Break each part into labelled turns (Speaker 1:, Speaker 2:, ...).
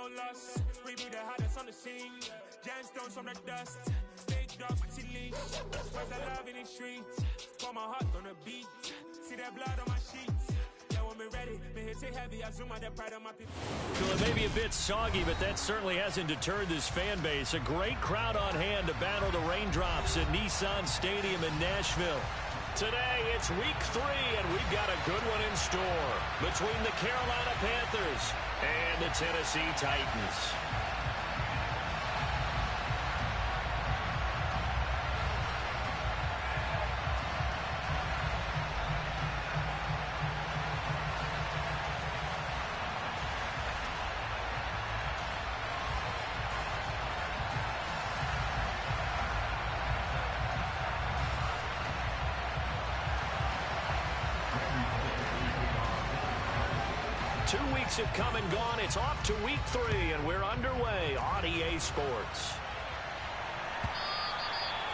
Speaker 1: no loss. We be the hottest on the scene. Gemstones from the dust. Big dog, pretty leash. Where's the love in the streets? Pour my heart on the beat. See that blood on my sheets. Yeah, when me ready, me hit it heavy. I zoom out the pride of my people.
Speaker 2: Well, it may be a bit soggy, but that certainly hasn't deterred this fan base. A great crowd on hand to battle the raindrops at Nissan Stadium in Nashville. Today, it's week 3, and we've got a good one in store between the Carolina Panthers and the Tennessee Titans. Have come and gone. It's off to week 3, and we're underway on EA Sports.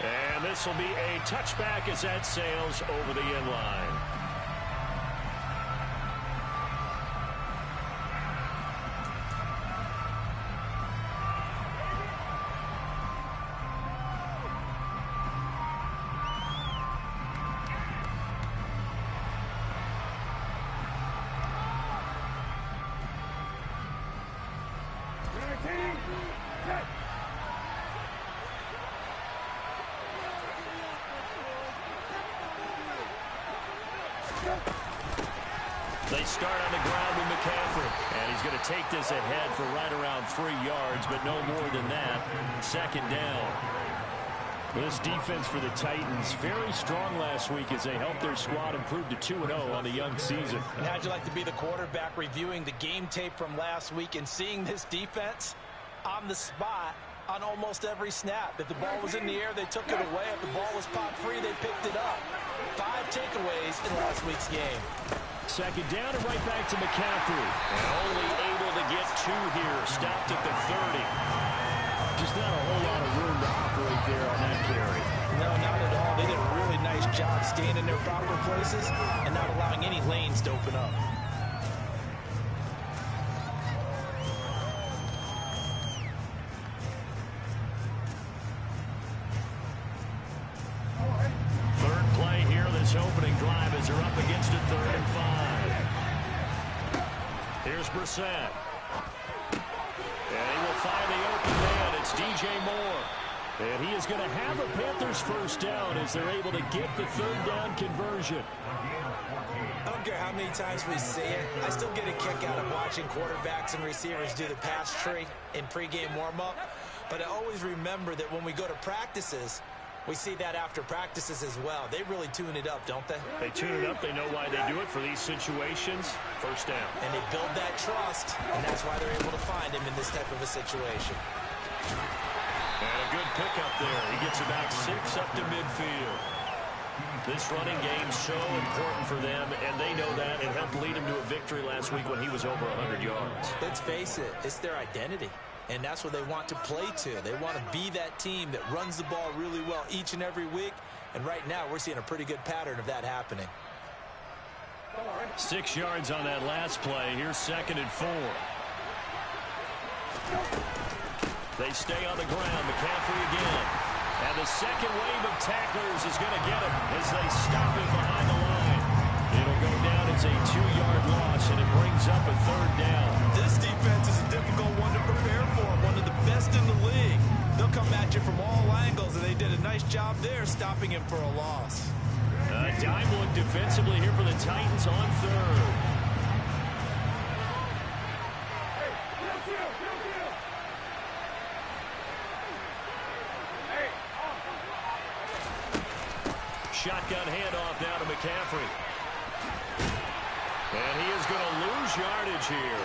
Speaker 2: And this will be a touchback as that sails over the end line. They start on the ground with McCaffrey, and he's going to take this ahead for right around 3 yards, but no more than that. Second down. This defense for the Titans, very strong last week as they helped their squad improve to 2-0 on the young season.
Speaker 3: And how'd you like to be the quarterback reviewing the game tape from last week and seeing this defense on the spot on almost every snap? If the ball was in the air, they took it away. If the ball was popped free, they picked it up. 5 takeaways in last week's game.
Speaker 2: Second down and right back to McCaffrey. And only able to get 2 here. Stopped at the 30. Just not a whole lot of room to operate there on that carry.
Speaker 3: No, not at all. They did a really nice job staying in their proper places and not allowing any lanes to open up.
Speaker 2: Third play here, this opening drive as they're up against a 3rd and 5. Here's Brissett. And he will find the open man. It's DJ Moore. And he is going to have a Panthers first down as they're able to get the 3rd down conversion.
Speaker 3: I don't care how many times we see it. I still get a kick out of watching quarterbacks and receivers do the pass tree in pregame warm-up. But I always remember that when we go to practices, we see that after practices as well. They really tune it up, don't they?
Speaker 2: They tune it up. They know why they do it for these situations. First down.
Speaker 3: And they build that trust, and that's why they're able to find him in this type of a situation.
Speaker 2: And a good pickup there. He gets about 6 up to midfield. This running game so important for them, and they know that. It helped lead him to a victory last week when he was over 100 yards.
Speaker 3: Let's face it, it's their identity. And that's what they want to play to. They want to be that team that runs the ball really well each and every week. And right now, we're seeing a pretty good pattern of that happening.
Speaker 2: 6 yards on that last play. Here's 2nd and 4. They stay on the ground. McCaffrey again. And the second wave of tacklers is going to get him as they stop him behind the line. It'll go down as a 2-yard loss, and it brings up a 3rd down.
Speaker 3: This defense is a difficult one to prepare for. One of the best in the league. They'll come at you from all angles, and they did a nice job there stopping him for a loss.
Speaker 2: A dime look defensively here for the Titans on 3rd. Shotgun handoff now to McCaffrey. And he is going to lose yardage here.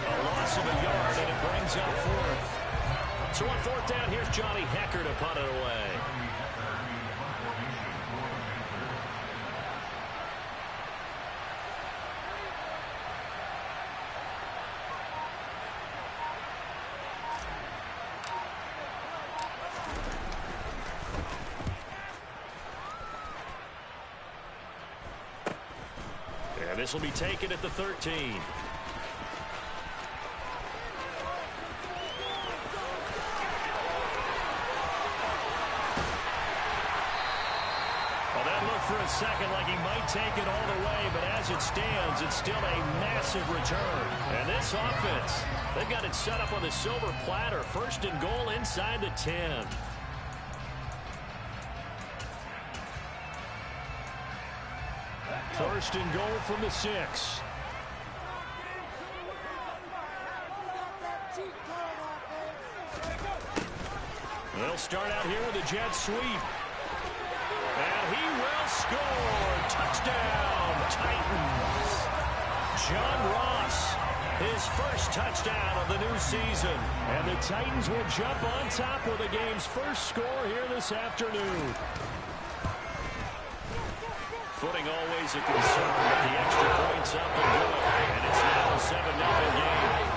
Speaker 2: A loss of a yard, and it brings up 4th. So on 4th down, here's Johnny Hecker to punt it away. And this will be taken at the 13. take it all the way, but as it stands, it's still a massive return. And this offense, they've got it set up on the silver platter. First and goal inside the 10. First and goal from the 6. They'll start out here with a jet sweep. And he will score. Touchdown, Titans. John Ross, his first touchdown of the new season. And the Titans will jump on top with the game's first score here this afternoon. Footing always a concern, but the extra points up and good. And it's now a 7-0 game.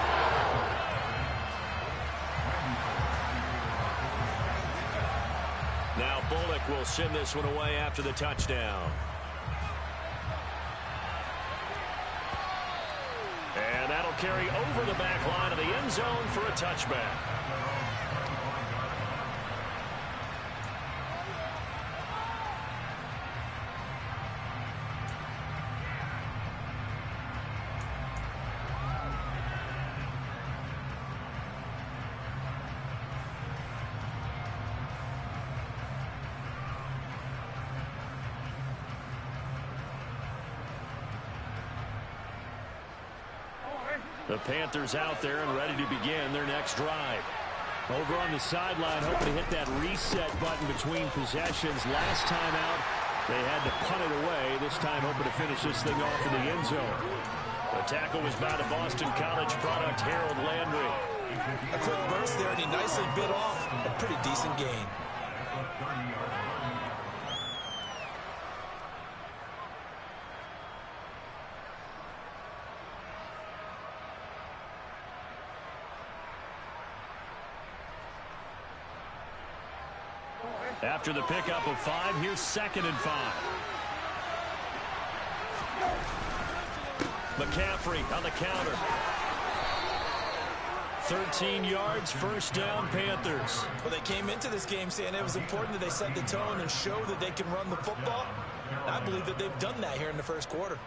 Speaker 2: Now Bullock will send this one away after the touchdown. And that'll carry over the back line of the end zone for a touchback. The Panthers out there and ready to begin their next drive. Over on the sideline, hoping to hit that reset button between possessions. Last time out, they had to punt it away. This time, hoping to finish this thing off in the end zone. The tackle was by the Boston College product, Harold Landry.
Speaker 3: A quick burst there, and he nicely bit off a pretty decent gain.
Speaker 2: After the pickup of 5, here's 2nd and 5. McCaffrey on the counter. 13 yards, first down, Panthers.
Speaker 3: Well, they came into this game saying it was important that they set the tone and show that they can run the football. And I believe that they've done that here in the first quarter.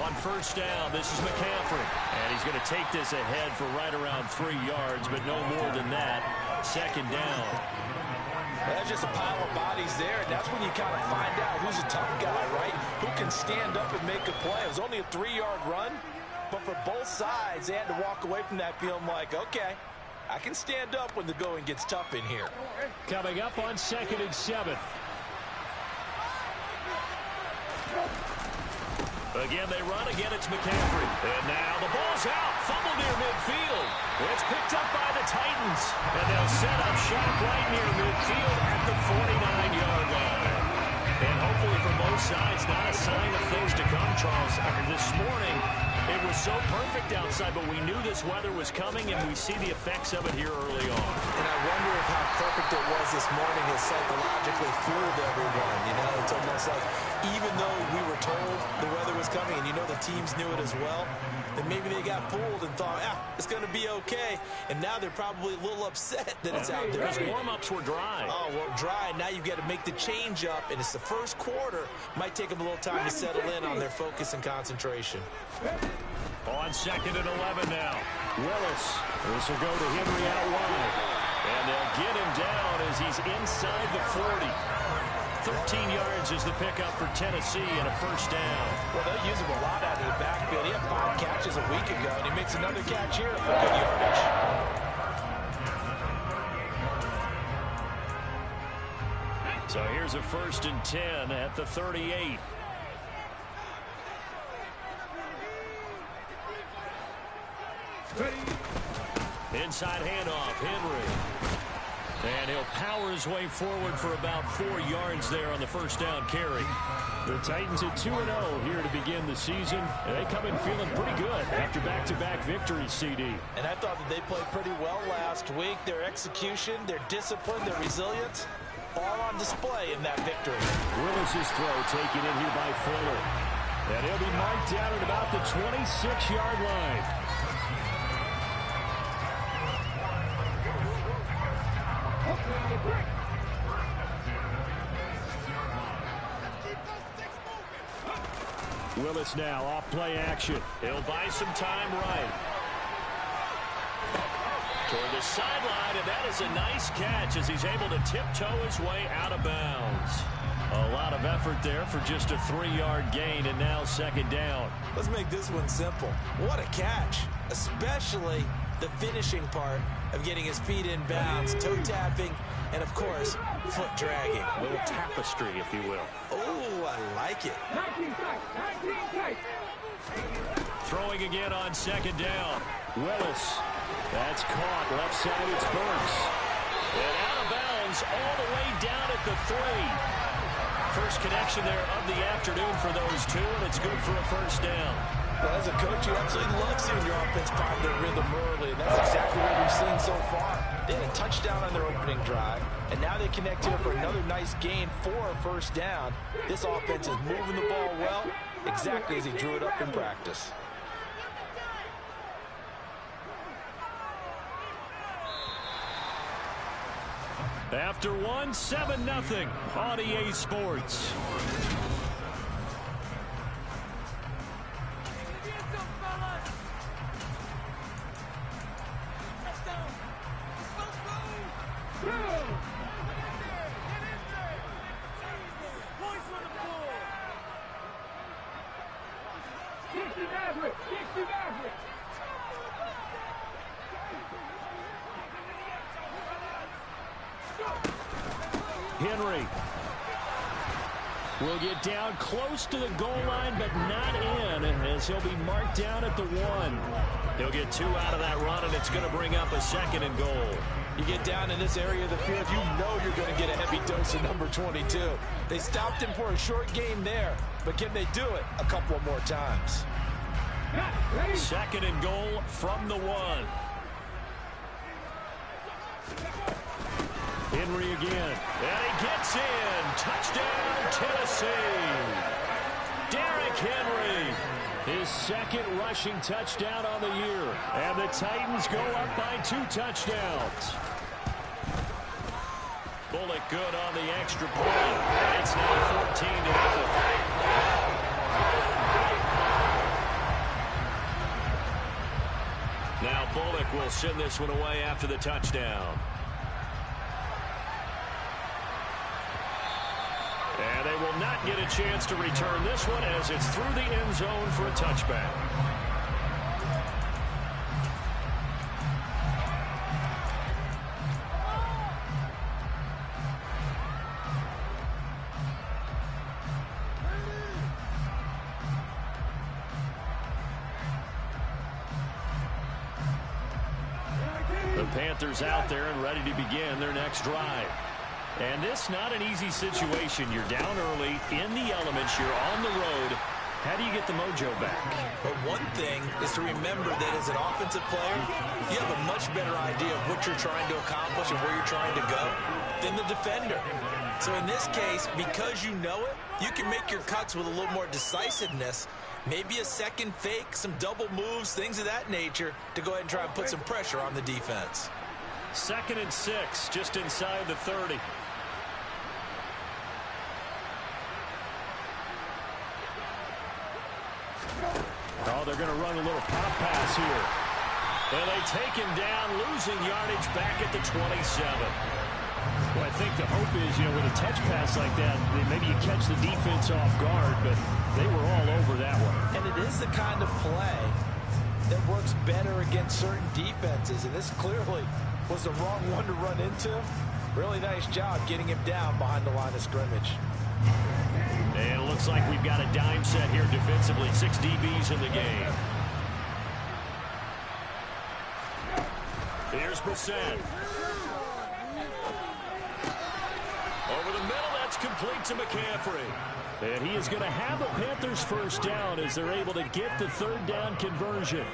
Speaker 2: On first down, this is McCaffrey. And he's going to take this ahead for right around 3 yards, but no more than that. 2nd down.
Speaker 3: That's just a pile of bodies there, and that's when you kind of find out who's a tough guy, right? Who can stand up and make a play. It was only a 3-yard run, but for both sides, they had to walk away from that feeling like, okay, I can stand up when the going gets tough in here.
Speaker 2: Coming up on 2nd and 7. Again, they run. Again, it's McCaffrey. And now the ball's out. Fumble near midfield. It's picked up by the Titans. And they'll set up shop right near midfield at the 49-yard line. And hopefully for both sides, not a sign of things to come, Charles. This morning, it was so perfect outside, but we knew this weather was coming, and we see the effects of it here early on.
Speaker 3: And I wonder if how perfect it was this morning has psychologically fooled everyone. You know, it's almost like even though we were told the weather was coming, and you know the teams knew it as well, then maybe they got fooled and thought, it's going to be okay. And now they're probably a little upset that it's out there.
Speaker 2: Because warm-ups were dry.
Speaker 3: Oh, well, dry. Now you've got to make the change up, and it's the first quarter. Might take them a little time to settle in on their focus and concentration.
Speaker 2: On 2nd and 11 now. Willis. This will go to Henry out wide. And they'll get him down as he's inside the 40. 13 yards is the pickup for Tennessee and a first down.
Speaker 3: Well, they'll use him a lot out of the backfield. He had 5 catches a week ago, and he makes another catch here for good yardage.
Speaker 2: So here's a 1st and 10 at the 38. Inside handoff, Henry. And he'll power his way forward for about 4 yards there on the first down carry. The Titans at 2-0 here to begin the season. And they come in feeling pretty good after back-to-back victories, CD.
Speaker 3: And I thought that they played pretty well last week. Their execution, their discipline, their resilience, all on display in that victory.
Speaker 2: Willis's throw taken in here by Fuller. And he'll be marked down at about the 26-yard line. Willis now off play action. He'll buy some time right. Toward the sideline, and that is a nice catch as he's able to tiptoe his way out of bounds. A lot of effort there for just a 3-yard gain, and now second down.
Speaker 3: Let's make this one simple. What a catch, especially the finishing part of getting his feet in bounds, toe tapping, and of course, foot dragging.
Speaker 2: A little tapestry, if you will.
Speaker 3: Oh, I like it.
Speaker 2: Throwing again on second down. Willis. That's caught. Left side, it's Burks. And out of bounds all the way down at the 3. First connection there of the afternoon for those two, and it's good for a first down.
Speaker 3: Well, as a coach, you absolutely love seeing your offense find their rhythm early, and that's exactly what we've seen so far. They had a touchdown on their opening drive, and now they connect here for another nice gain for a first down. This offense is moving the ball well, exactly as he drew it up in practice.
Speaker 2: After one, 7-0 on EA Sports. Henry will get down close to the goal line, but not in, as he'll be marked down at the 1. He'll get 2 out of that run, and it's going to bring up a second and goal.
Speaker 3: You get down in this area of the field, you know you're going to get a heavy dose of number 22. They stopped him for a short game there, but can they do it a couple of more times?
Speaker 2: Second and goal from the 1. Henry again, and he gets in. Touchdown, Tennessee. Derrick Henry, his second rushing touchdown on the year. And the Titans go up by 2 touchdowns. Bullock good on the extra point. It's now 14-0. Now Bullock will send this one away after the touchdown. And they will not get a chance to return this one as it's through the end zone for a touchback. The Panthers out there and ready to begin their next drive. And this not an easy situation. You're down early, in the elements, you're on the road. How do you get the mojo back?
Speaker 3: But one thing is to remember that as an offensive player, you have a much better idea of what you're trying to accomplish and where you're trying to go than the defender. So in this case, because you know it, you can make your cuts with a little more decisiveness. Maybe a second fake, some double moves, things of that nature to go ahead and try and put some pressure on the defense.
Speaker 2: 2nd and 6, just inside the 30. Oh, they're going to run a little pop pass here. And they take him down, losing yardage back at the 27. Well, I think the hope is, with a touch pass like that, maybe you catch the defense off guard, but they were all over that one.
Speaker 3: And it is the kind of play that works better against certain defenses, and this clearly was the wrong one to run into. Really nice job getting him down behind the line of scrimmage.
Speaker 2: And it looks like we've got a dime set here defensively. 6 DBs in the game. Here's Brissett. Over the middle, that's complete to McCaffrey. And he is going to have the Panthers first down as they're able to get the 3rd down conversion.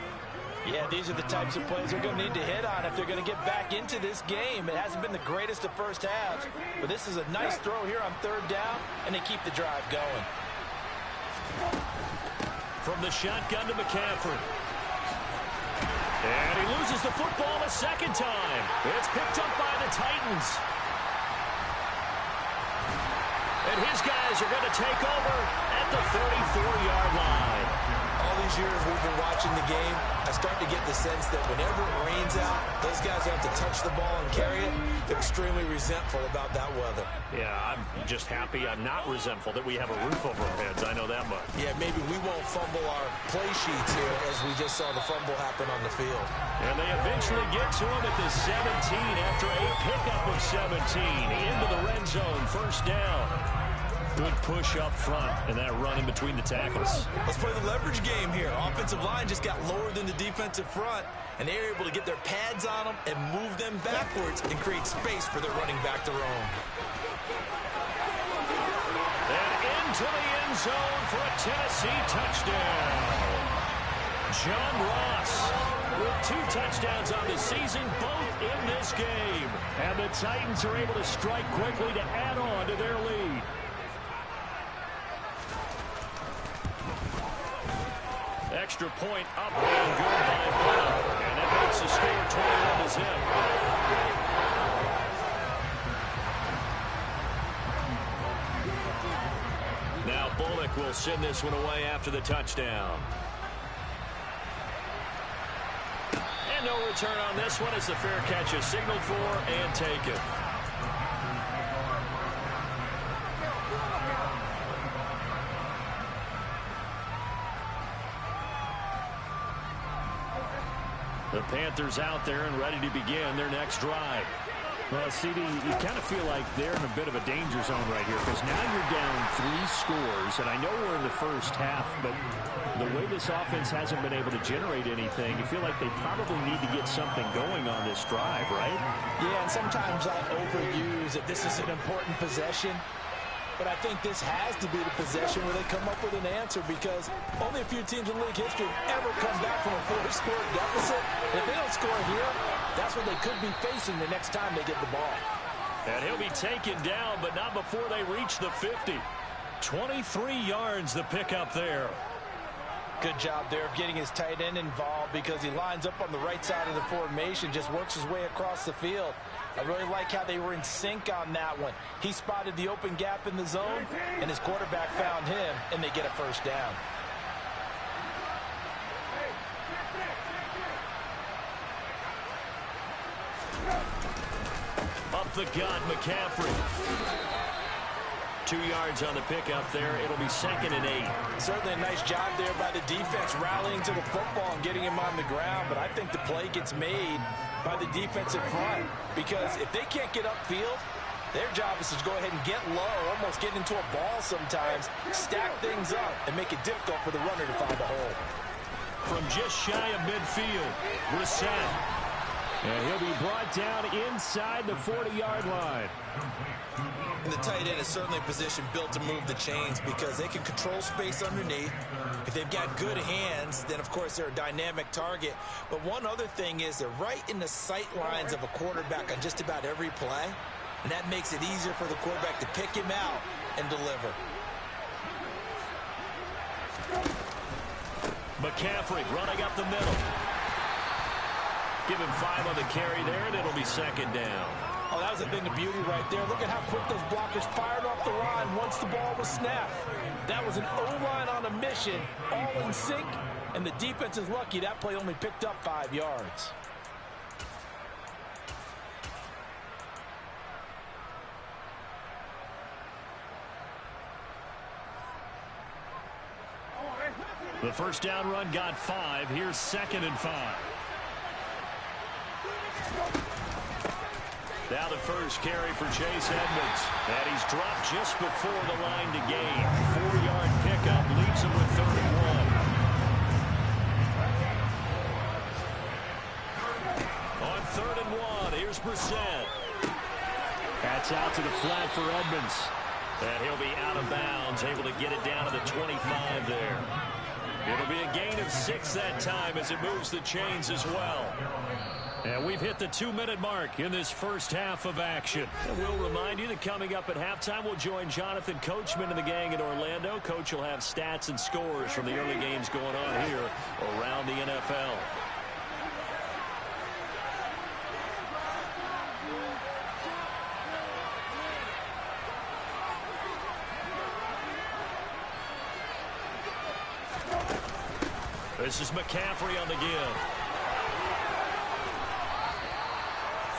Speaker 3: Yeah, these are the types of plays they're going to need to hit on if they're going to get back into this game. It hasn't been the greatest of first halves, but this is a nice throw here on 3rd down, and they keep the drive going.
Speaker 2: From the shotgun to McCaffrey. And he loses the football a second time. It's picked up by the Titans. And his guys are going to take over at the 34-yard line.
Speaker 3: All these years we've been watching the game, I start to get the sense that whenever it rains out, those guys who have to touch the ball and carry it, they're extremely resentful about that weather.
Speaker 2: Yeah, I'm just happy I'm not resentful that we have a roof over our heads. I know that much.
Speaker 3: Yeah, maybe we won't fumble our play sheets here as we just saw the fumble happen on the field.
Speaker 2: And they eventually get to him at the 17 after a pickup of 17 into the red zone. First down. Good push up front, and that run in between the tackles.
Speaker 3: Let's play the leverage game here. Offensive line just got lower than the defensive front, and they're able to get their pads on them and move them backwards and create space for their running back to roam.
Speaker 2: And into the end zone for a Tennessee touchdown. John Ross with 2 touchdowns on the season, both in this game. And the Titans are able to strike quickly to add on to their lead. Extra point up and good by Bullock. And that makes the score 21 to zip. Now Bullock will send this one away after the touchdown. And no return on this one as the fair catch is signaled for and taken. The Panthers out there and ready to begin their next drive.
Speaker 4: Well, CD, you kind of feel like they're in a bit of a danger zone right here because now you're down 3 scores, and I know we're in the first half, but the way this offense hasn't been able to generate anything, you feel like they probably need to get something going on this drive, right?
Speaker 3: Yeah, and sometimes I overuse that this is an important possession. But I think this has to be the possession where they come up with an answer because only a few teams in league history have ever come back from a 4-score deficit. And if they don't score here, that's what they could be facing the next time they get the ball.
Speaker 2: And he'll be taken down, but not before they reach the 50. 23 yards the pickup there.
Speaker 3: Good job there of getting his tight end involved because he lines up on the right side of the formation, just works his way across the field. I really like how they were in sync on that one. He spotted the open gap in the zone, and his quarterback found him, and they get a first down.
Speaker 2: Up the gut, McCaffrey. 2 yards on the pickup there. It'll be 2nd and 8.
Speaker 3: Certainly a nice job there by the defense rallying to the football and getting him on the ground, but I think the play gets made by the defensive front because if they can't get upfield, their job is to go ahead and get low, almost get into a ball sometimes, stack things up, and make it difficult for the runner to find a hole.
Speaker 2: From just shy of midfield, Brissett. And he'll be brought down inside the 40-yard line.
Speaker 3: And the tight end is certainly a position built to move the chains because they can control space underneath. If they've got good hands, then, of course, they're a dynamic target. But one other thing is they're right in the sight lines of a quarterback on just about every play, and that makes it easier for the quarterback to pick him out and deliver.
Speaker 2: McCaffrey running up the middle. Give him 5 on the carry there, and it'll be 2nd down.
Speaker 3: Oh, that was a thing of beauty right there. Look at how quick those blockers fired off the line once the ball was snapped. That was an O-line on a mission, all in sync, and the defense is lucky that play only picked up 5 yards.
Speaker 2: The first down run got 5. Here's 2nd and 5. Now the first carry for Chase Edmonds. And he's dropped just before the line to gain. 4-yard pickup leaves him with 31. On 3rd and 1, here's Brissett. That's out to the flat for Edmonds. And he'll be out of bounds, able to get it down to the 25 there. It'll be a gain of 6 that time as it moves the chains as well. And we've hit the 2-minute mark in this first half of action. And we'll remind you that coming up at halftime, we'll join Jonathan Coachman and the gang in Orlando. Coach will have stats and scores from the early games going on here around the NFL. This is McCaffrey on the give.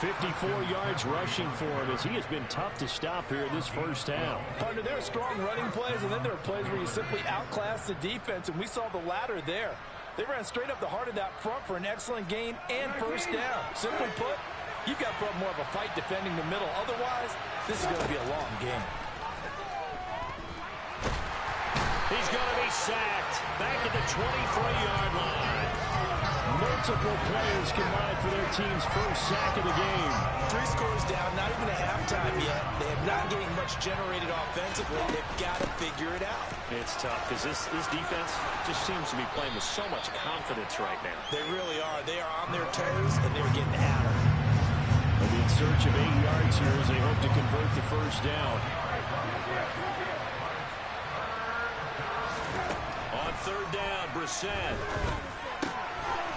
Speaker 2: 54 yards rushing for him as he has been tough to stop here in this first half.
Speaker 5: Partner, there are strong running plays, and then there are plays where you simply outclass the defense, and we saw the latter there. They ran straight up the heart of that front for an excellent gain and first down. Simply put, you've got to put up more of a fight defending the middle. Otherwise, this is going to be a long game.
Speaker 2: He's going to be sacked back at the 23-yard line.
Speaker 4: Multiple players combined for their team's first sack of the game.
Speaker 3: 3 scores down, not even a halftime yet. They have not getting much generated offensively. They've got to figure it out.
Speaker 2: It's tough because this defense just seems to be playing with so much confidence right now.
Speaker 3: They really are. They are on their toes, and they're getting at them.
Speaker 4: They'll be in search of 8 yards here as they hope to convert the first down.
Speaker 2: On third down, Brissett.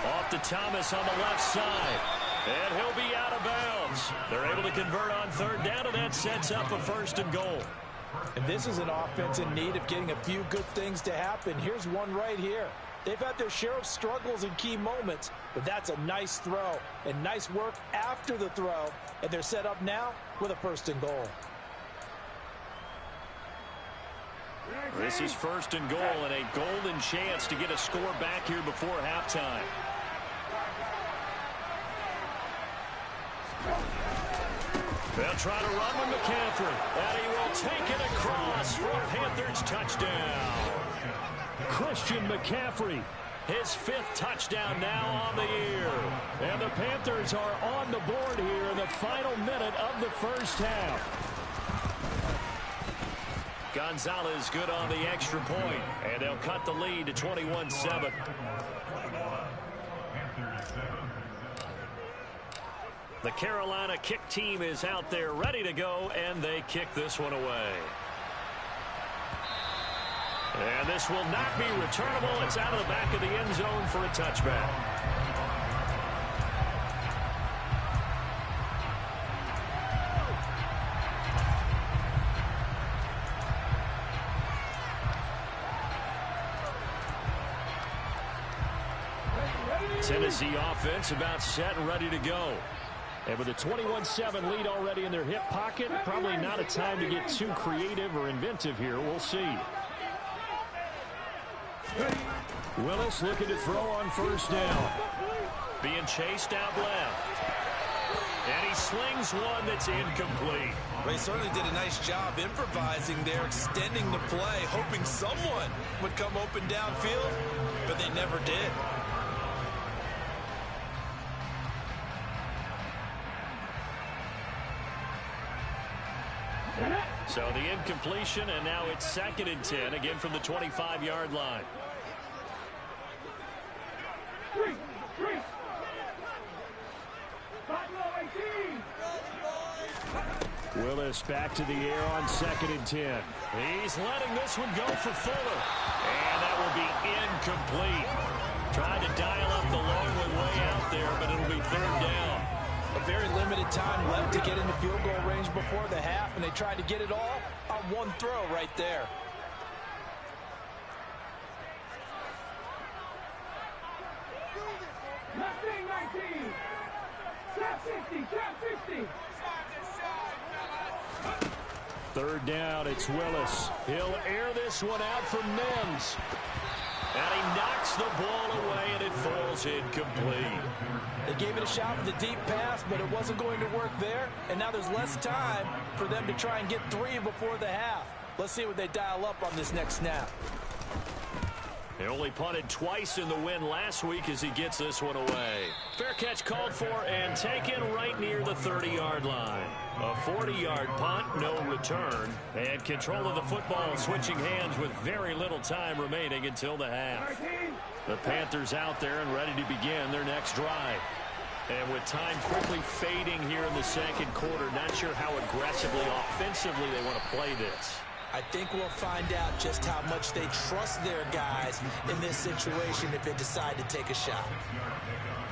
Speaker 2: Off to Thomas on the left side. And he'll be out of bounds. They're able to convert on third down, and that sets up a first and goal.
Speaker 3: And this is an offense in need of getting a few good things to happen. Here's one right here. They've had their share of struggles in key moments, but that's a nice throw and nice work after the throw. And they're set up now with a first and goal.
Speaker 2: This is first and goal and a golden chance to get a score back here before halftime. They'll try to run with McCaffrey, and he will take it across for a Panthers touchdown.
Speaker 4: Christian McCaffrey,
Speaker 2: his 5th touchdown now on the year.
Speaker 4: And the Panthers are on the board here in the final minute of the first half.
Speaker 2: Gonzalez good on the extra point, and they'll cut the lead to 21-7. The Carolina kick team is out there ready to go, and they kick this one away. And this will not be returnable. It's out of the back of the end zone for a touchback. Tennessee offense about set and ready to go.
Speaker 4: And with a 21-7 lead already in their hip pocket, probably not a time to get too creative or inventive here. We'll see. Willis looking to throw on first down.
Speaker 2: Being chased out left. And he slings one that's incomplete.
Speaker 3: They certainly did a nice job improvising there, extending the play, hoping someone would come open downfield, but they never did.
Speaker 2: So the incompletion, and now it's 2nd and 10, again from the 25-yard line.
Speaker 4: Willis back to the air on 2nd and 10.
Speaker 2: He's letting this one go for Fuller. And that will be incomplete. Tried to dial up the long one way out there, but it'll be 3rd down.
Speaker 3: A very limited time left to get into field goal range before the half, and they tried to get it all on one throw right there.
Speaker 4: Third down, it's Willis.
Speaker 2: He'll air this one out for Mims. And he knocks the ball away, and it falls incomplete.
Speaker 3: They gave it a shot with a deep pass, but it wasn't going to work there. And now there's less time for them to try and get 3 before the half. Let's see what they dial up on this next snap.
Speaker 2: They only punted twice in the win last week as he gets this one away. Fair catch called for and taken right near the 30-yard line. A 40-yard punt, no return. And control of the football switching hands with very little time remaining until the half. The Panthers out there and ready to begin their next drive. And with time quickly fading here in the second quarter, not sure how aggressively, offensively they want to play this.
Speaker 3: I think we'll find out just how much they trust their guys in this situation if they decide to take a shot.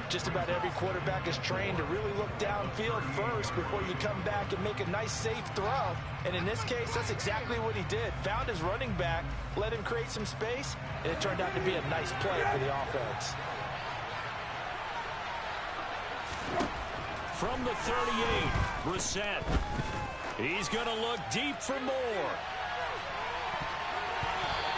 Speaker 5: Just about every quarterback is trained to really look downfield first before you come back and make a nice, safe throw. And in this case, that's exactly what he did. Found his running back, let him create some space, and it turned out to be a nice play for the offense.
Speaker 2: From the 38, Brissett. He's going to look deep for more.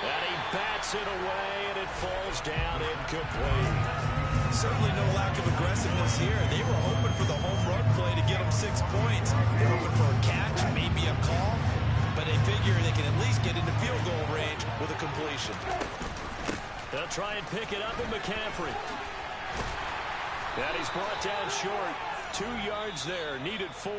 Speaker 2: And he bats it away, and it falls down incomplete.
Speaker 3: Certainly no lack of aggressiveness here. They were hoping for the home run play to get them 6 points. They're hoping for a catch, maybe a call, but they figure they can at least get into field goal range with a completion.
Speaker 2: They'll try and pick it up with McCaffrey. And he's brought down short. 2 yards there, needed 4.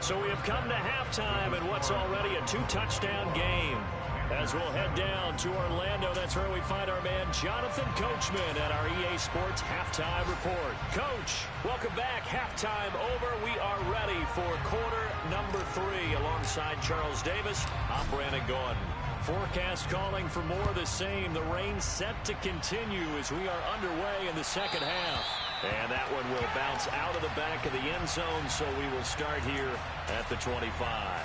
Speaker 2: So we have come to halftime in what's already a 2-touchdown game. As we'll head down to Orlando, that's where we find our man Jonathan Coachman at our EA Sports Halftime Report. Coach, welcome back. Halftime over. We are ready for quarter number 3. Alongside Charles Davis, I'm Brandon Gordon. Forecast calling for more of the same. The rain set to continue as we are underway in the second half. And that one will bounce out of the back of the end zone, so we will start here at the 25.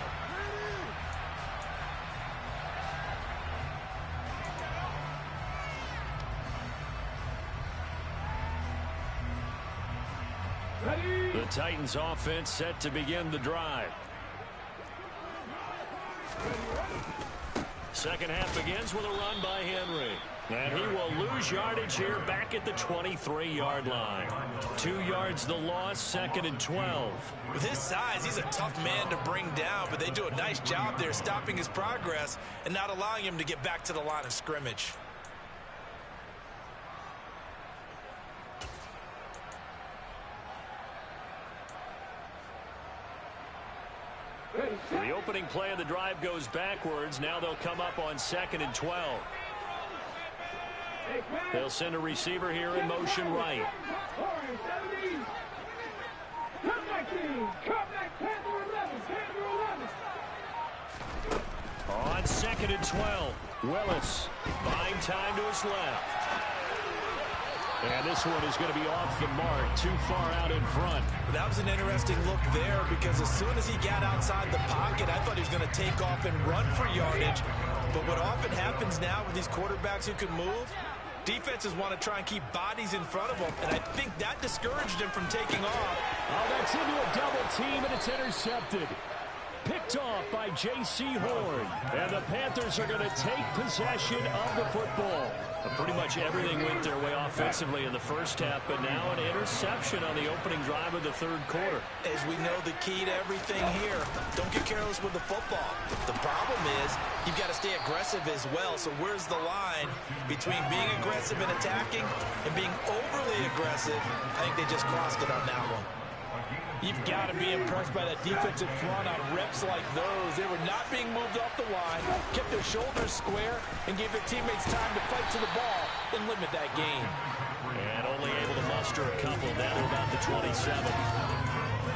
Speaker 2: The Titans offense set to begin the drive. Second half begins with a run by Henry. And he will lose yardage here back at the 23-yard line. 2 yards the loss, 2nd and 12.
Speaker 3: With his size, he's a tough man to bring down, but they do a nice job there stopping his progress and not allowing him to get back to the line of scrimmage.
Speaker 2: The opening play of the drive goes backwards. Now they'll come up on 2nd and 12. They'll send a receiver here in motion right. On 2nd and 12, Willis buying time to his left. And this one is going to be off the mark, too far out in front.
Speaker 3: That was an interesting look there because as soon as he got outside the pocket, I thought he was going to take off and run for yardage. But what often happens now with these quarterbacks who can move, defenses want to try and keep bodies in front of them, and I think that discouraged him from taking off.
Speaker 2: Oh, that's into a double team, and it's intercepted. Picked off by J.C. Horn. And the Panthers are going to take possession of the football. Pretty much everything went their way offensively in the first half, but now an interception on the opening drive of the third quarter.
Speaker 3: As we know, the key to everything here, don't get careless with the football. The problem is you've got to stay aggressive as well. So where's the line between being aggressive and attacking and being overly aggressive? I think they just crossed it on that one.
Speaker 5: You've got to be impressed by that defensive front on reps like those. They were not being moved off the line, kept their shoulders square, and gave their teammates time to fight to the ball and limit that gain.
Speaker 2: And only able to muster a couple down to about the 27.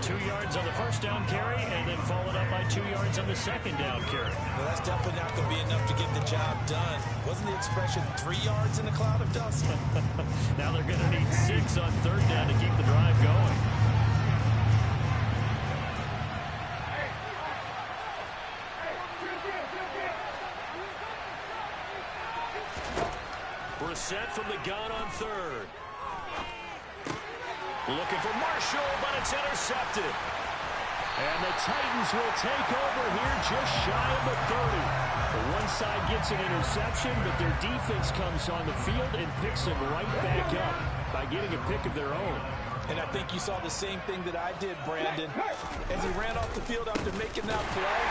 Speaker 2: 2 yards on the first down carry, and then followed up by 2 yards on the second down carry.
Speaker 3: Well, that's definitely not going to be enough to get the job done. Wasn't the expression 3 yards in a cloud of dust?
Speaker 2: Now they're going to need 6 on third down to keep the drive going. Brissett from the gun on third. Looking for Marshall, but it's intercepted. And the Titans will take over here just shy of the 30. One side gets an interception, but their defense comes on the field and picks them right back up by getting a pick of their own.
Speaker 5: And I think you saw the same thing that I did, Brandon. As he ran off the field after making that play,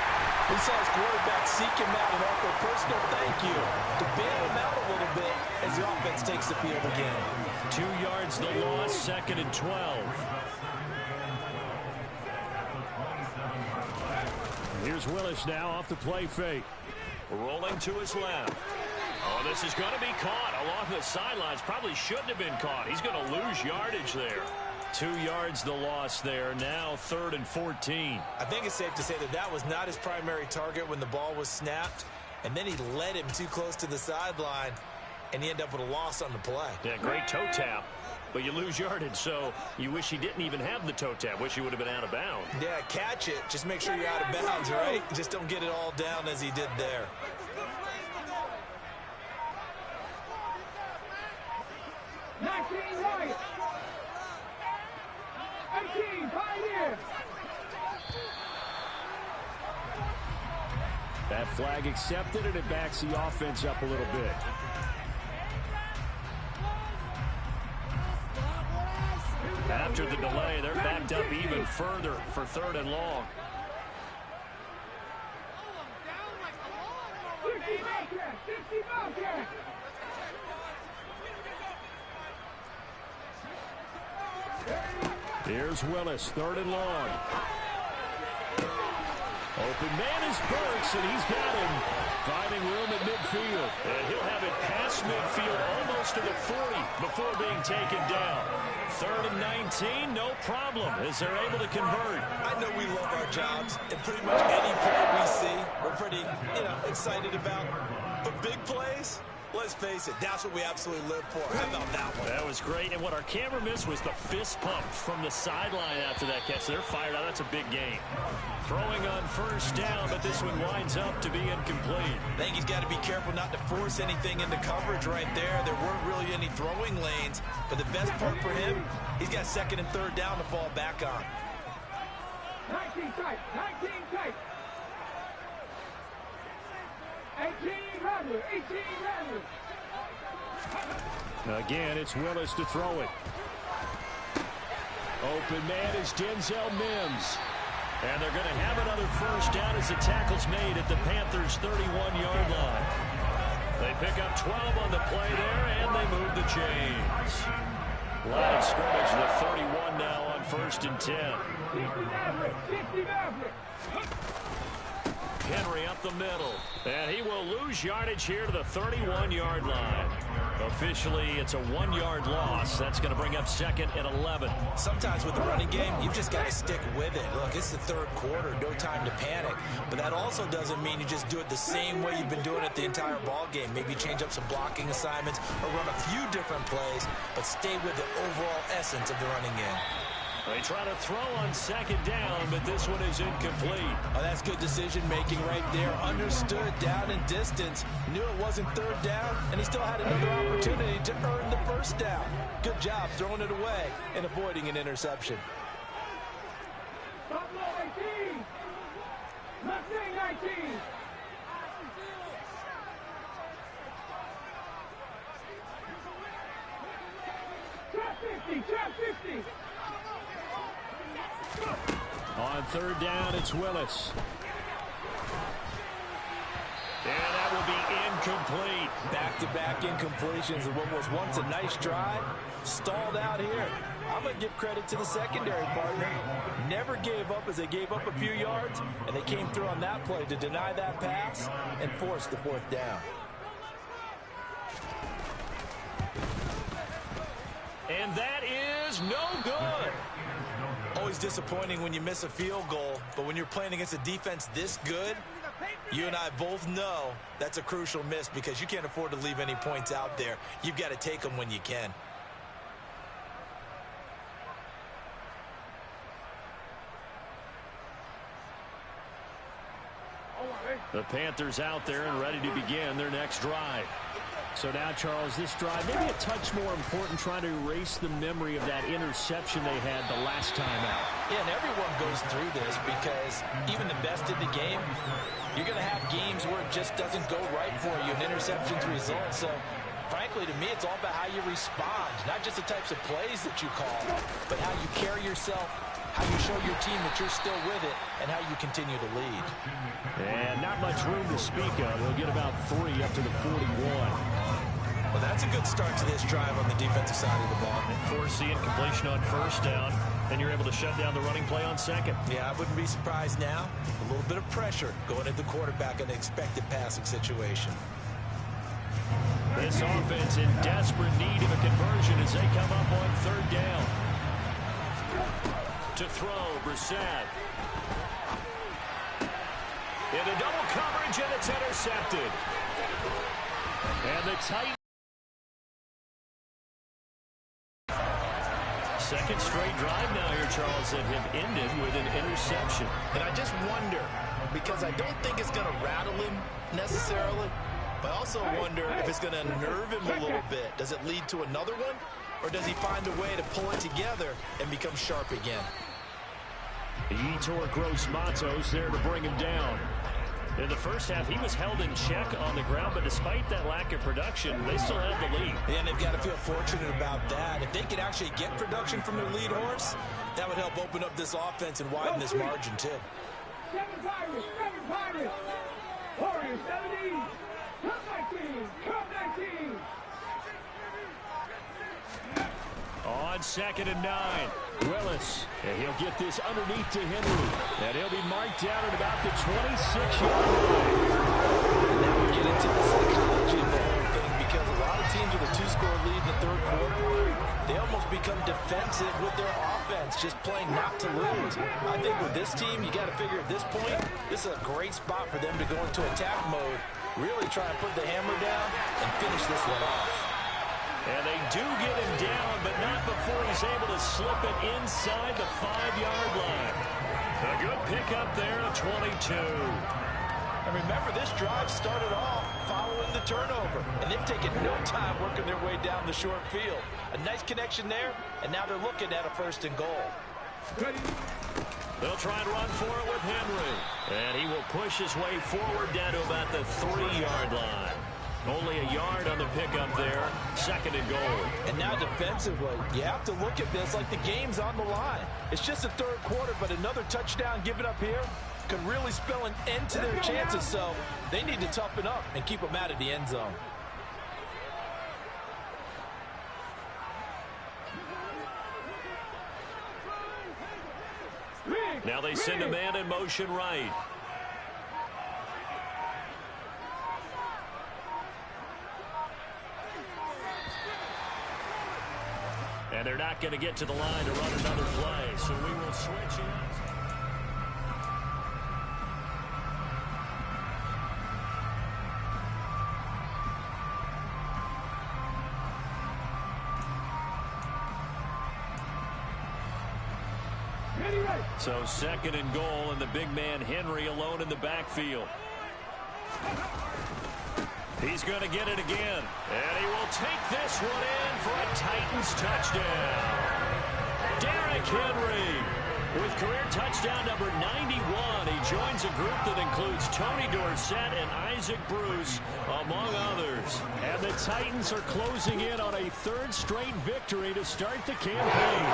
Speaker 5: he saw his quarterback seek him out and offer a personal thank you to bail him out a little bit as the offense takes the field again.
Speaker 2: 2 yards the loss, 2nd and 12. Here's Willis now off the play fake. Rolling to his left. Oh, this is going to be caught along the sidelines. Probably shouldn't have been caught. He's going to lose yardage there. 2 yards the loss there. Now 3rd and 14.
Speaker 3: I think it's safe to say that that was not his primary target when the ball was snapped. And then he led him too close to the sideline, and he ended up with a loss on the play.
Speaker 2: Yeah, great toe tap. but you lose yardage, so you wish he didn't even have the toe tap. Wish he would have been out of bounds.
Speaker 3: Yeah, catch it. Just make sure you're out of bounds, right? Just don't get it all down as he did there.
Speaker 4: That flag accepted, and it backs the offense up a little bit.
Speaker 2: After the delay, they're backed up even further for 3rd and long.
Speaker 4: Here's Willis, 3rd and long. Open man is Burks, and he's got him. Finding room at midfield.
Speaker 2: And he'll have it past midfield almost to the 40 before being taken down. 3rd and 19, no problem, as they're able to convert.
Speaker 3: I know we love our jobs, and pretty much any play we see, we're pretty, excited about. But big plays, let's face it, that's what we absolutely live for. How about that one?
Speaker 2: That was great, and what our camera missed was the fist pump from the sideline after that catch. They're fired out. That's a big game. Throwing on 1st down, but this one winds up to be incomplete.
Speaker 3: I think he's got to be careful not to force anything into coverage right there. There weren't really any throwing lanes, but the best part for him, he's got 2nd and 3rd down to fall back on.
Speaker 1: 19 tight, 19 tight. 18 rather, 18 rather.
Speaker 4: Again, it's Willis to throw it. Open man is Denzel Mims.
Speaker 2: And they're going to have another 1st down as the tackle's made at the Panthers' 31-yard line. They pick up 12 on the play there, and they move the chains. Line of scrimmage to the 31 now on 1st and 10. Henry up the middle, and he will lose yardage here to the 31-yard line. Officially, it's a 1-yard loss. That's going to bring up 2nd and 11.
Speaker 3: Sometimes with the running game, you've just got to stick with it. Look, it's the 3rd quarter, no time to panic. But that also doesn't mean you just do it the same way you've been doing it the entire ball game. Maybe change up some blocking assignments or run a few different plays, but stay with the overall essence of the running game.
Speaker 2: They try to throw on 2nd down, but this one is incomplete.
Speaker 3: Oh, that's good decision-making right there. Understood down and distance. Knew it wasn't 3rd down, and he still had another opportunity to earn the 1st down. Good job throwing it away and avoiding an interception.
Speaker 1: 19. 19. Trap 50.
Speaker 4: On 3rd down, it's Willis.
Speaker 2: And that will be incomplete.
Speaker 5: Back-to-back incompletions of what was once a nice drive. Stalled out here. I'm going to give credit to the secondary partner. Never gave up as they gave up a few yards, and they came through on that play to deny that pass and force the 4th down.
Speaker 2: And that is no good.
Speaker 3: Always disappointing when you miss a field goal, but when you're playing against a defense this good, you and I both know that's a crucial miss because you can't afford to leave any points out there. You've got to take them when you can.
Speaker 2: The Panthers out there and ready to begin their next drive.
Speaker 4: So now, Charles, this drive maybe a touch more important, trying to erase the memory of that interception they had the last time out.
Speaker 3: Yeah, and everyone goes through this because even the best in the game, you're going to have games where it just doesn't go right for you, and interceptions result. So, frankly, to me, it's all about how you respond, not just the types of plays that you call, but how you carry yourself, how you show your team that you're still with it, and how you continue to lead.
Speaker 4: And not much room to speak of. They'll get about 3 up to the 41.
Speaker 3: Well, that's a good start to this drive on the defensive side of the ball.
Speaker 2: Forcing completion on 1st down, and you're able to shut down the running play on 2nd.
Speaker 3: Yeah, I wouldn't be surprised now. A little bit of pressure going at the quarterback in an expected passing situation.
Speaker 2: This offense in desperate need of a conversion as they come up on 3rd down. To throw, Brissett. Into double coverage, and it's intercepted. And the Titans Second straight drive now here, Charles, that have ended with an interception.
Speaker 6: And I just wonder, because I don't think it's going to rattle him necessarily, but I also wonder if it's going to unnerve him a little bit. Does it lead to another one, or does he find a way to pull it together and become sharp again?
Speaker 2: Yetur Gross-Matos there to bring him down. In the first half, he was held in check on the ground, but despite that lack of production, they still have the lead.
Speaker 3: And they've got to feel fortunate about that. If they could actually get production from their lead horse, that would help open up this offense and widen this margin, too.
Speaker 1: 7 Pirates, 7 Pirates. Warriors, 17. Come 19, come 19.
Speaker 2: On 2nd and 9. Willis, and he'll get this underneath to Henry. And he'll be marked down at about the 26-yard line.
Speaker 5: And now we get into the psychology of the whole thing, because a lot of teams with a 2-score lead in the third quarter, they almost become defensive with their offense, just playing not to lose. I think with this team, you got to figure at this point, this is a great spot for them to go into attack mode, really try and put the hammer down and finish this one off.
Speaker 2: And they do get him down, but not before he's able to slip it inside the 5-yard line. A good pickup there at 22.
Speaker 5: And remember, this drive started off following the turnover, and they've taken no time working their way down the short field. A nice connection there, and now they're looking at a 1st and goal.
Speaker 2: They'll try and run for it with Henry. And he will push his way forward down to about the 3-yard line. Only a yard on the pickup there. 2nd and goal.
Speaker 5: And now defensively, you have to look at this like the game's on the line. It's just the third quarter, but another touchdown given up here could really spell an end to their chances. So they need to toughen up and keep them out of the end zone.
Speaker 2: Now they send a man in motion right. And they're not going to get to the line to run another play, so we will switch it. So 2nd and goal, and the big man Henry alone in the backfield. He's going to get it again, and he will take this one in for a Titans touchdown. Derrick Henry with career touchdown number 91. He joins a group that includes Tony Dorsett and Isaac Bruce, among others. And the Titans are closing in on a 3rd straight victory to start the campaign.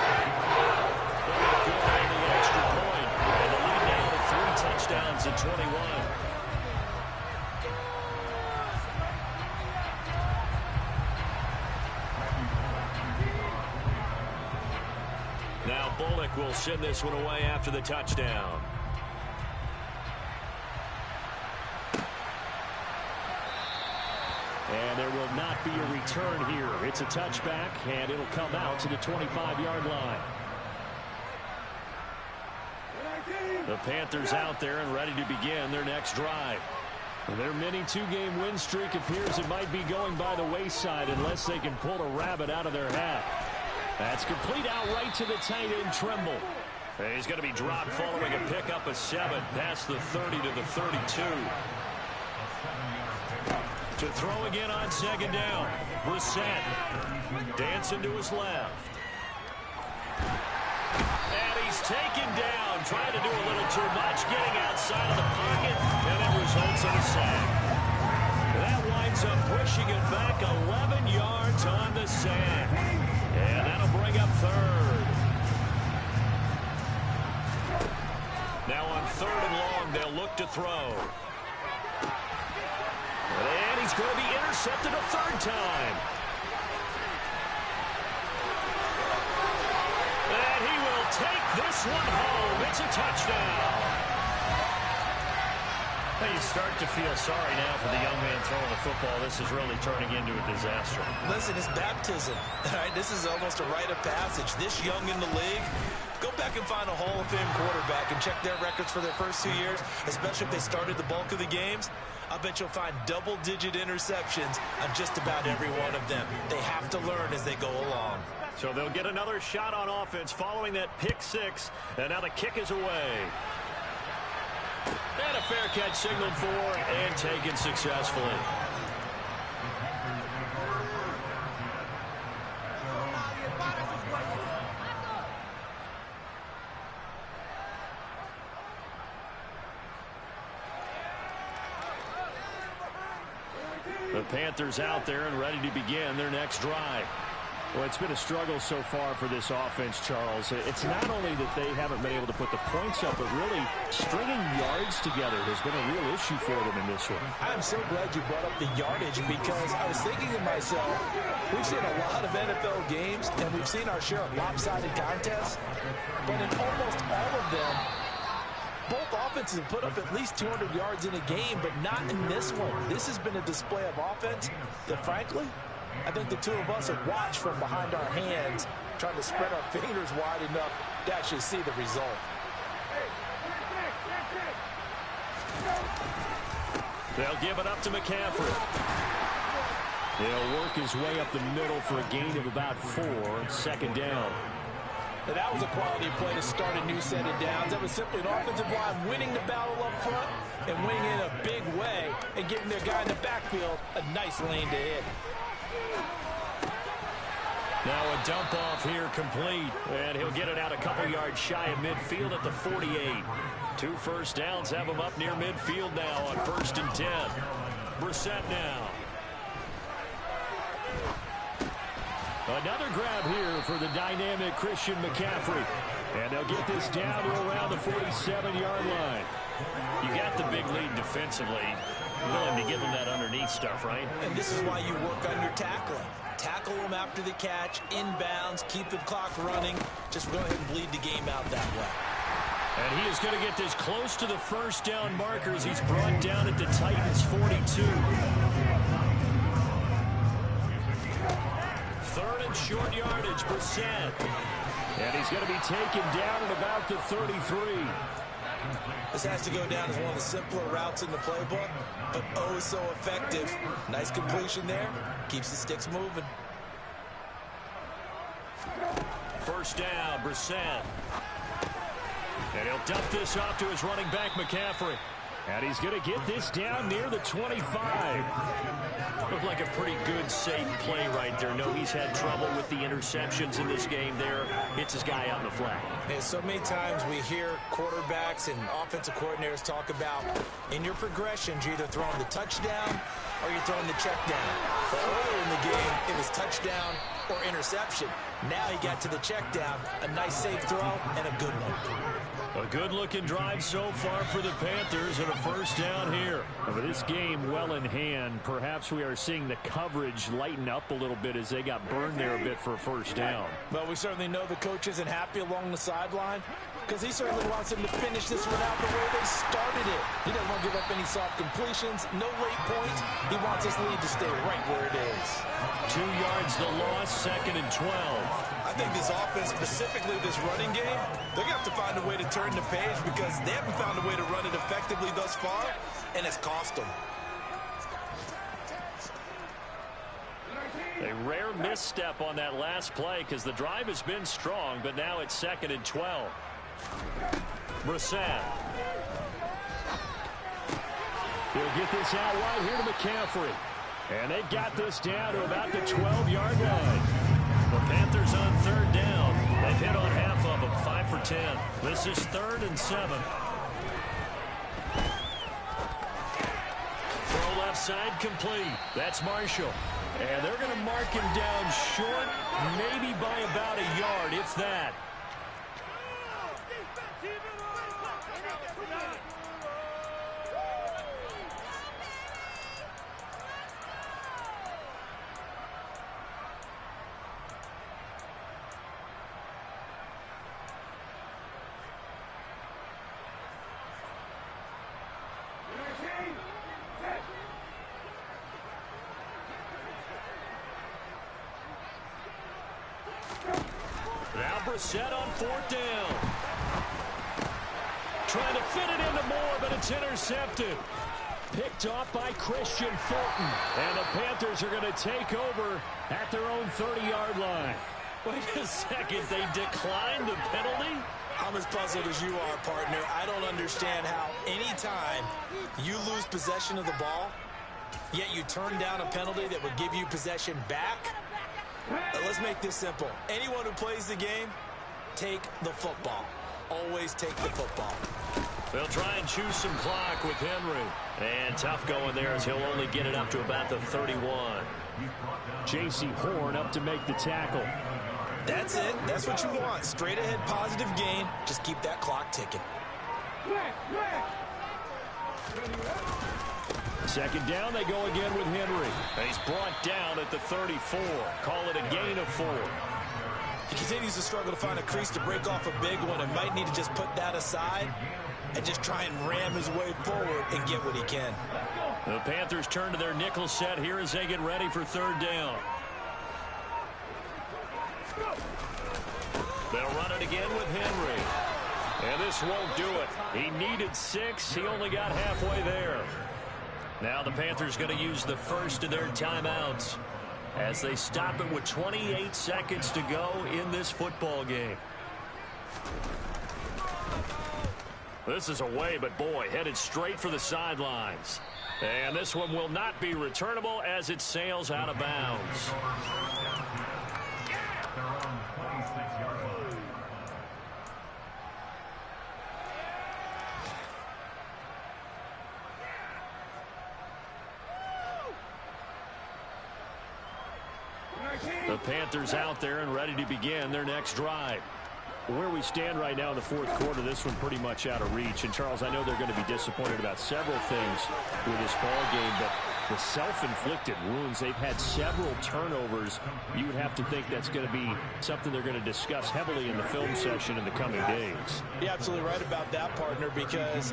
Speaker 2: Good on the extra point, and the lead now to 3 touchdowns at 21. Now Bullock will send this one away after the touchdown. And there will not be a return here. It's a touchback, and it'll come out to the 25-yard line. The Panthers out there and ready to begin their next drive. Their mini 2-game win streak appears it might be going by the wayside unless they can pull a rabbit out of their hat. That's complete out right to the tight end, Trimble. And he's going to be dropped following a pickup of 7 past the 30 to the 32. To throw again on 2nd down. Brissett dancing to his left. And he's taken down, trying to do a little too much, getting outside of the pocket, and it results in a sack. That winds up pushing it back 11 yards on the sack. And that'll bring up 3rd. Now on 3rd and long, they'll look to throw. And he's going to be intercepted a 3rd time. And he will take this one home. It's a touchdown. You start to feel sorry now for the young man throwing the football. This is really turning into a disaster.
Speaker 3: Listen, it's baptism. All right, this is almost a rite of passage. This young in the league, go back and find a Hall of Fame quarterback and check their records for their first 2 years, especially if they started the bulk of the games. I bet you'll find double-digit interceptions on just about every one of them. They have to learn as they go along.
Speaker 2: So they'll get another shot on offense following that pick six. And now the kick is away. And a fair catch signaled for and taken successfully. The Panthers out there and ready to begin their next drive.
Speaker 4: Well, it's been a struggle so far for this offense, Charles. It's not only that they haven't been able to put the points up, but really stringing yards together has been a real issue for them in this one.
Speaker 5: I'm so glad you brought up the yardage because I was thinking to myself, we've seen a lot of NFL games and we've seen our share of lopsided contests, but in almost all of them, both offenses have put up at least 200 yards in a game, but not in this one. This has been a display of offense that, frankly, I think the two of us have watched from behind our hands, trying to spread our fingers wide enough to actually see the result.
Speaker 2: They'll give it up to McCaffrey.
Speaker 4: He'll work his way up the middle for a gain of about 4, second down.
Speaker 5: And that was a quality play to start a new set of downs. That was simply an offensive line winning the battle up front and winning in a big way and giving their guy in the backfield a nice lane to hit.
Speaker 2: Now a dump off here complete, and he'll get it out a couple yards shy of midfield at the 48. 2 first downs have him up near midfield now on 1st and 10. Brissett now. Another grab here for the dynamic Christian McCaffrey. And they'll get this down to around the 47-yard line. You got the big lead defensively. Willing to give them that underneath stuff, right?
Speaker 3: And this is why you work on your tackling. Tackle them after the catch, inbounds, keep the clock running. Just go ahead and bleed the game out that way.
Speaker 2: And he is going to get this close to the first down markers. He's brought down at the Titans' 42. 3rd and short yardage, Brissett.
Speaker 4: And he's going to be taken down at about the 33.
Speaker 3: This has to go down as one of the simpler routes in the playbook, but oh so effective. Nice completion there. Keeps the sticks moving.
Speaker 2: 1st down, Brissett. And he'll dump this off to his running back, McCaffrey.
Speaker 4: And he's going to get this down near the 25.
Speaker 2: Looked like a pretty good, safe play right there. No, he's had trouble with the interceptions in this game there. Hits his guy out in the flat.
Speaker 3: And so many times we hear quarterbacks and offensive coordinators talk about in your progressions, you're either throwing the touchdown or you're throwing the check down. But earlier in the game, it was touchdown or interception. Now he got to the check down. A nice safe throw and a good one.
Speaker 2: A good-looking drive so far for the Panthers and a 1st down here.
Speaker 4: With this game well in hand, perhaps we are seeing the coverage lighten up a little bit as they got burned there a bit for a 1st down.
Speaker 5: Well, we certainly know the coach isn't happy along the sideline because he certainly wants them to finish this one out the way they started it. He doesn't want to give up any soft completions, no late points. He wants this lead to stay right where it is.
Speaker 2: 2 yards the loss, 2nd and 12.
Speaker 3: I think this offense, specifically this running game, they're going to have to find a way to turn the page because they haven't found a way to run it effectively thus far, and it's cost them.
Speaker 2: A rare misstep on that last play because the drive has been strong, but now it's 2nd and 12. Brissett.
Speaker 4: He'll get this out wide here to McCaffrey. And they've got this down to about the 12-yard line.
Speaker 2: The Panthers on 3rd down. They've hit on half of them, 5 for 10. This is 3rd and 7. Throw left side complete. That's Marshall. And they're going to mark him down short, maybe by about a yard, if that. Brissett on 4th down. Trying to fit it into Moore, but it's intercepted. Picked off by Christian Fulton. And the Panthers are going to take over at their own 30-yard line. Wait a second, they declined the penalty?
Speaker 3: I'm as puzzled as you are, partner. I don't understand how anytime you lose possession of the ball, yet you turn down a penalty that would give you possession back. Let's make this simple. Anyone who plays the game, take the football. Always take the football.
Speaker 2: They'll try and choose some clock with Henry. And tough going there as he'll only get it up to about the 31.
Speaker 4: J.C. Horn up to make the tackle.
Speaker 3: That's it. That's what you want. Straight ahead positive gain. Just keep that clock ticking.
Speaker 4: Second down, they go again with Henry.
Speaker 2: He's brought down at the 34. Call it a gain of 4.
Speaker 3: He continues to struggle to find a crease to break off a big one and might need to just put that aside and just try and ram his way forward and get what he can.
Speaker 2: The Panthers turn to their nickel set here as they get ready for third down. They'll run it again with Henry. And this won't do it. He needed 6. He only got halfway there. Now the Panthers going to use the first of their timeouts as they stop it with 28 seconds to go in this football game. This is away, but boy, headed straight for the sidelines. And this one will not be returnable as it sails out of bounds. The Panthers out there and ready to begin their next drive.
Speaker 4: Where we stand right now in the fourth quarter, this one pretty much out of reach. And, Charles, I know they're going to be disappointed about several things with this ball game, but the self-inflicted wounds, they've had several turnovers. You would have to think that's going to be something they're going to discuss heavily in the film session in the coming days.
Speaker 5: You're absolutely right about that, partner, because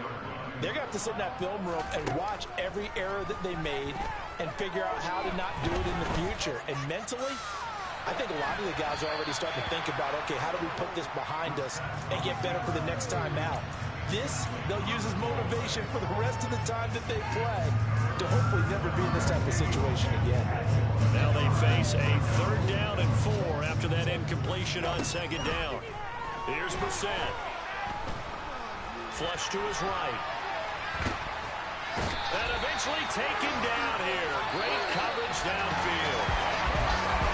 Speaker 5: they're going to have to sit in that film room and watch every error that they made and figure out how to not do it in the future. And mentally, I think a lot of the guys are already starting to think about, okay, how do we put this behind us and get better for the next time out? This, they'll use as motivation for the rest of the time that they play to hopefully never be in this type of situation again.
Speaker 2: Now they face a third down and 4 after that incompletion on second down. Here's Brissett. Flush to his right. And eventually taken down here. Great coverage downfield.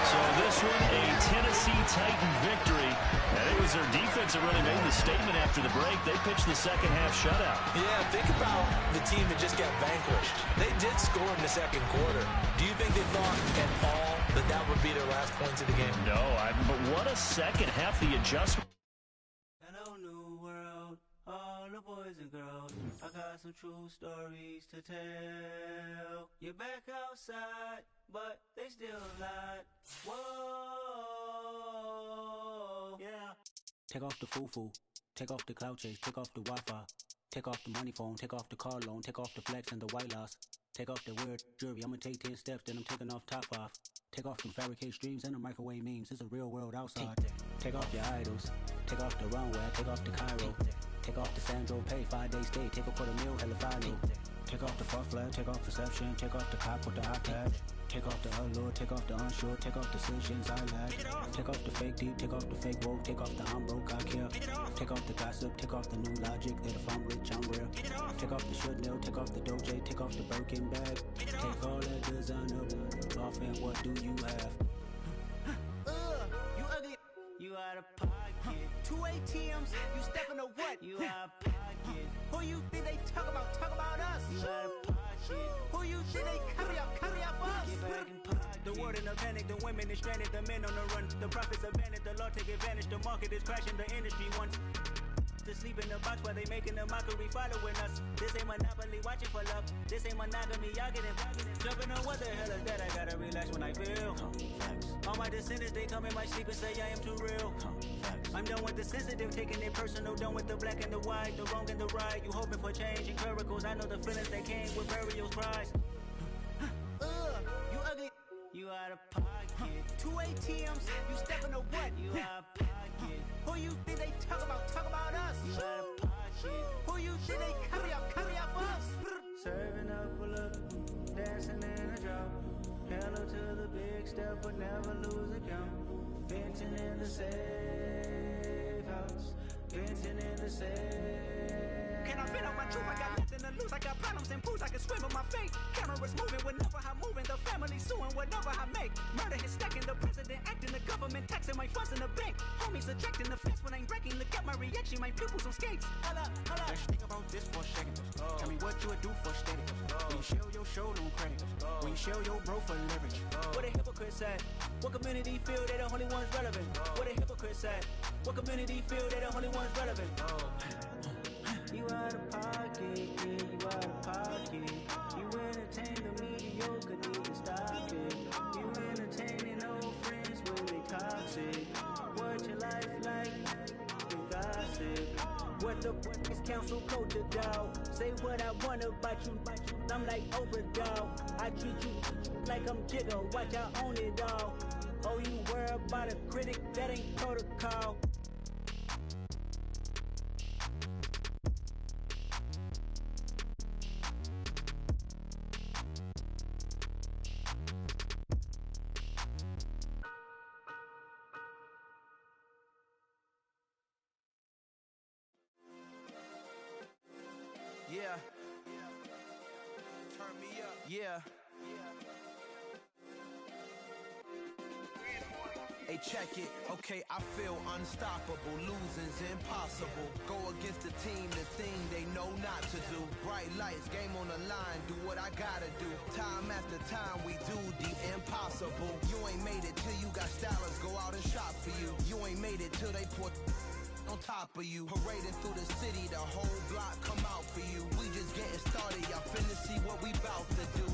Speaker 2: So this one, a Tennessee Titan victory. And it was their defense that really made the statement after the break. They pitched the second half shutout.
Speaker 3: Yeah, think about the team that just got vanquished. They did score in the second quarter. Do you think they thought at all that that would be their last points of the game?
Speaker 2: No, but what a second half, the adjustment.
Speaker 7: Hello, new world, all the boys and girls. I got some true stories to tell. You're back outside, but they still lied. Whoa, yeah. Take off the foo-foo, take off the cloud chase, take off the Wi-Fi, take off the money phone, take off the car loan, take off the flex and the white loss, take off the weird jewelry. I'ma take 10 steps, then I'm taking off top 5. Take off them fabricated streams and the microwave memes. It's a real world outside. Take off your idols, take off the runway, take off the Cairo, take off the Sandro Pay, 5-day stay, take a $250,000, hella final. Take off the far flag, take off perception, take off the cop with the iPad. Take off the allure, take off the unsure, take off decisions I lack. Take off the fake deep, take off the fake woke, take off the I'm broke, I care. Take off the gossip, take off the new logic that if I'm rich, I'm real. Take off the should know, take off the Doge, take off the Birkin bag. Take all that designer off and what do you have? You ugly. You out of pocket. 2 ATMs, you stepping to what? You out of pocket. Who you think they talk about us? You out of pocket. Who you think they carry up us? Get back in pocket. The world in a panic, the women is stranded, the men on the run. The profits abandoned, the law take advantage. The market is crashing, the industry wants to sleep in the box while they making a mockery following us. This ain't monopoly, watching for love. This ain't monogamy, y'all getting jumping on what the hell is that? I gotta relax when I feel. All my descendants, they come in my sleep and say I am too real. I'm done with the sensitive, taking it personal. Done with the black and the white, the wrong and the right. You hoping for change and miracles. I know the feelings that came with burial cries. You ugly. You out of pocket. 2 ATMs, you stepping to what? You out of pocket. Who you think they talk about us? You out of pocket. Who you think they carry up us? Serving up a look, dancing in a drop. Hello to the big step, but never lose a count. Venting in the safe house. Venting in the safe.
Speaker 8: Can I vent out my truth? I got nothing to lose. I got problems and pools. I can swim with my fate. Cameras moving whenever I'm moving. The family suing whatever I make. Murder is stacking. The president acting. The government taxing my funds in the bank. Homies ejecting the fence when I'm breaking. Look at my reaction. My pupils on skates. Holla, holla.
Speaker 7: Let's think about this for a second. Tell me what you would do for steady. When you show your show on credit. When you show your bro for leverage.
Speaker 8: What a hypocrite said. What community feel they the only ones relevant? What a hypocrite said. What community feel they the only ones relevant?
Speaker 7: You out of pocket, yeah, you out of pocket. You entertain the mediocre, need to stop it. You entertaining old friends when they toxic. What your life like? You gossip.
Speaker 8: What the fuck is council culture, dog? Say what I want about you. I'm like overdog. I treat you like I'm Jigga. Watch I own it all. Oh, you worry about a critic? That ain't protocol.
Speaker 9: Yeah. Turn me up. Yeah. Hey, check it. Okay, I feel unstoppable. Losing's impossible. Go against the team, the thing they know not to do. Bright lights, game on the line. Do what I gotta do. Time after time, we do the impossible. You ain't made it till you got stylers go out and shop for you. You ain't made it till they put on top of you. Parading through the city, the whole block come out for you. We just getting started, y'all finna see what we bout to do.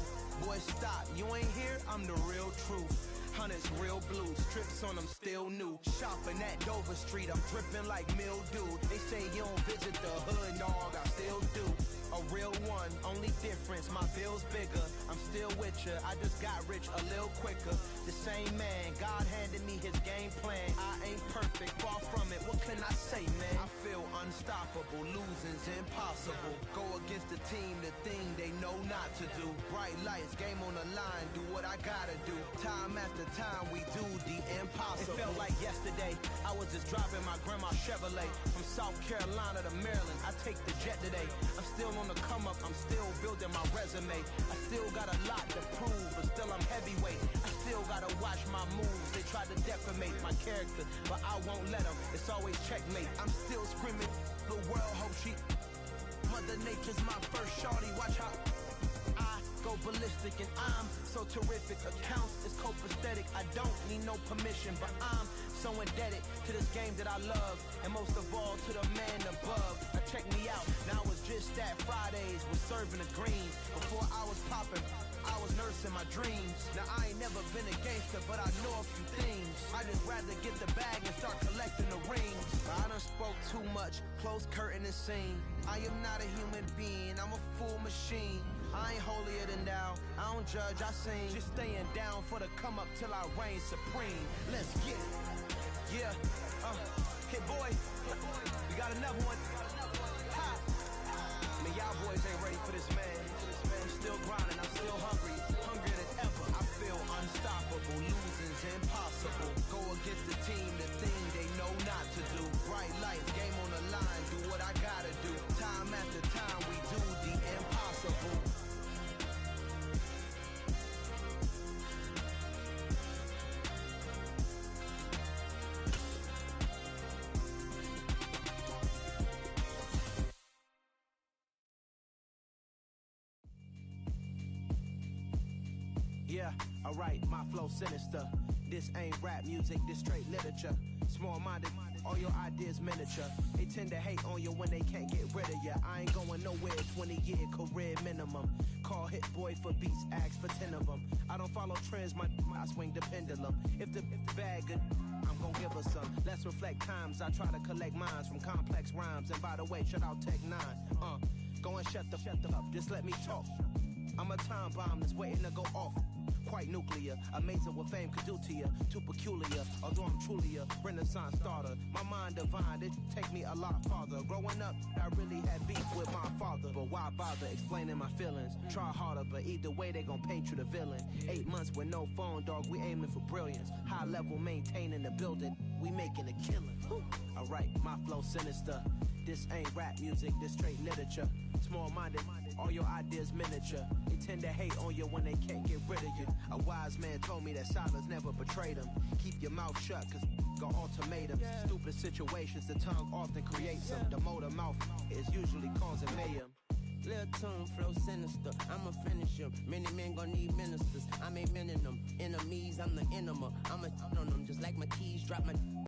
Speaker 9: Boy, stop, you ain't here, I'm the real truth. Hunters, real blues, strips on them still new. Shopping at Dover Street, I'm dripping like mildew. They say you don't visit the hood, dog, I still do. A real one, only difference, my bill's bigger. I'm still with ya, I just got rich a little quicker. The same man, God handed me his game plan. I ain't perfect, far from it, what can I say, man? I feel unstoppable, losing's impossible. Go against the team, the thing they know not to do. Bright lights, game on the line, do what I gotta do. Time after time, we do the impossible. It felt like yesterday, I was just driving my grandma's Chevrolet. From South Carolina to Maryland, I take the jet today. I'm still on the come up, I'm still building my resume. I still got a lot to prove, but still I'm heavyweight. I still gotta watch my moves. They try to defamate my character, but I won't let them. It's always checkmate. I'm still screaming, the world hope she. Mother Nature's my first shorty. Watch how I go ballistic, and I'm so terrific. Accounts is copacetic. I don't need no permission, but I'm so indebted to this game that I love, and most of all to the man above. Now check me out, now it's just that Fridays was serving the greens. Before I was popping, I was nursing my dreams. Now I ain't never been a gangster, but I know a few things. I just rather get the bag and start collecting the rings. I done spoke too much, close curtain and scene. I am not a human being, I'm a full machine. I ain't holier than thou, I don't judge, I sing. Just staying down for the come up till I reign supreme. Let's get it. Yeah, hit boy, we got another one. Ha! I mean, y'all boys ain't ready for this, man. I'm still grinding, I'm still hungry, hungrier than ever. I feel unstoppable, losing's impossible. Go against the team, the thing they know not to do. Bright lights, game on the line, do what I gotta do. Time after time, we do the impossible. Yeah, alright, my flow sinister. This ain't rap music, this straight literature. Small-minded, all your ideas miniature. They tend to hate on you when they can't get rid of you. I ain't going nowhere, 20-year career minimum. Call Hit Boy for beats, ask for 10 of them. I don't follow trends, I swing the pendulum. If the bag good, I'm gonna give her some. Let's reflect times, I try to collect minds from complex rhymes. And by the way, shout out Tech 9. Go and shut the up, just let me talk. I'm a time bomb that's waiting to go off. Quite nuclear, amazing what fame could do to you. Too peculiar, although I'm truly a renaissance starter. My mind divine, it take me a lot farther. Growing up, I really had beef with my father. But why bother explaining my feelings? Try harder, but either way they gon' paint you the villain. 8 months with no phone, dog, we aiming for brilliance. High level maintaining the building, we making a killing. Alright, my flow sinister. This ain't rap music, this straight literature. Small-minded, all your ideas miniature. They tend to hate on you when they can't get rid of you. A wise man told me that silence never betrayed him. Keep your mouth shut, cause got ultimatums. Stupid situations, the tongue often creates them. The motor mouth is usually causing mayhem.
Speaker 10: Lil' tune, flow sinister, I'ma finish him. Many men gon' need ministers, I'm amening them. Enemies, I'm the enema, I'ma on them. Just like my keys, drop my